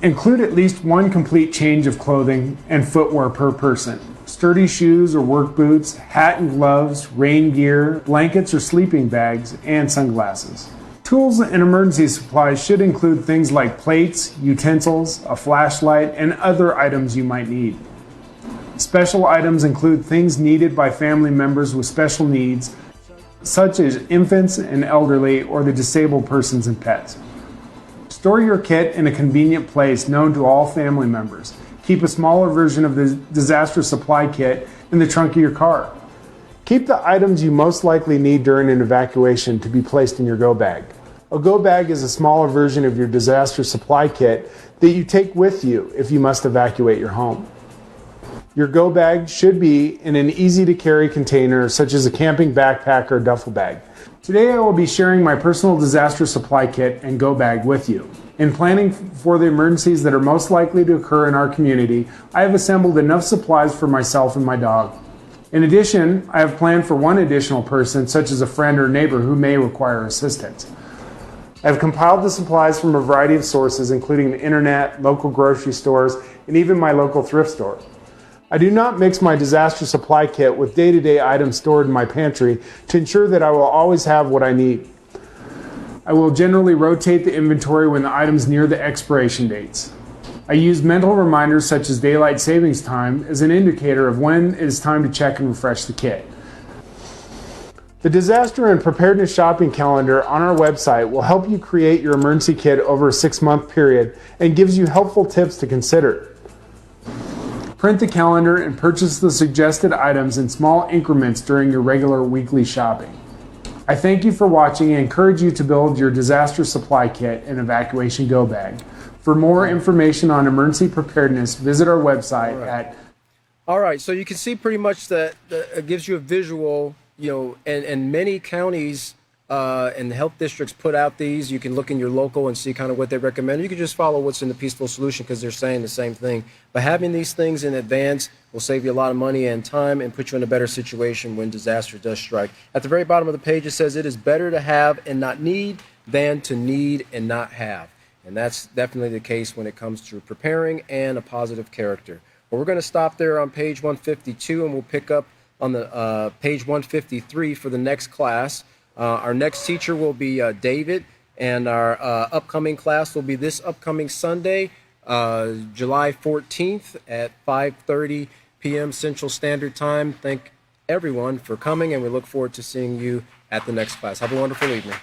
Include at least 1 complete change of clothing and footwear per person. Sturdy shoes or work boots, hat and gloves, rain gear, blankets or sleeping bags, and sunglasses. Tools and emergency supplies should include things like plates, utensils, a flashlight, and other items you might need. Special items include things needed by family members with special needs, such as infants and elderly, or the disabled persons and pets. Store your kit in a convenient place known to all family members. Keep a smaller version of the disaster supply kit in the trunk of your car. Keep the items you most likely need during an evacuation to be placed in your go bag. A go bag is a smaller version of your disaster supply kit that you take with you if you must evacuate your home. Your go bag should be in an easy to carry container such as a camping backpack or duffel bag. Today I will be sharing my personal disaster supply kit and go bag with you. In planning for the emergencies that are most likely to occur in our community, I have assembled enough supplies for myself and my dog. In addition, I have planned for one additional person, such as a friend or neighbor who may require assistance. I have compiled the supplies from a variety of sources, including the internet, local grocery stores, and even my local thrift store. I do not mix my disaster supply kit with day-to-day items stored in my pantry to ensure that I will always have what I need. I will generally rotate the inventory when the items near the expiration dates. I use mental reminders such as daylight savings time as an indicator of when it is time to check and refresh the kit. The disaster and preparedness shopping calendar on our website will help you create your emergency kit over a 6-month period and gives you helpful tips to consider. Print the calendar and purchase the suggested items in small increments during your regular weekly shopping. I thank you for watching and encourage you to build your disaster supply kit and evacuation go bag. For more information on emergency preparedness, visit our website at... All right, so you can see pretty much that it gives you a visual, and many counties and the health districts put out these. You can look in your local and see kind of what they recommend. You can just follow what's in the Peaceful Solution because they're saying the same thing. But having these things in advance will save you a lot of money and time and put you in a better situation when disaster does strike. At the very bottom of the page, it says it is better to have and not need than to need and not have. And that's definitely the case when it comes to preparing and a positive character. Well, we're going to stop there on page 152, and we'll pick up on the page 153 for the next class. Our next teacher will be David, and our upcoming class will be this upcoming Sunday, July 14th at 5:30 p.m. Central Standard Time. Thank everyone for coming, and we look forward to seeing you at the next class. Have a wonderful evening.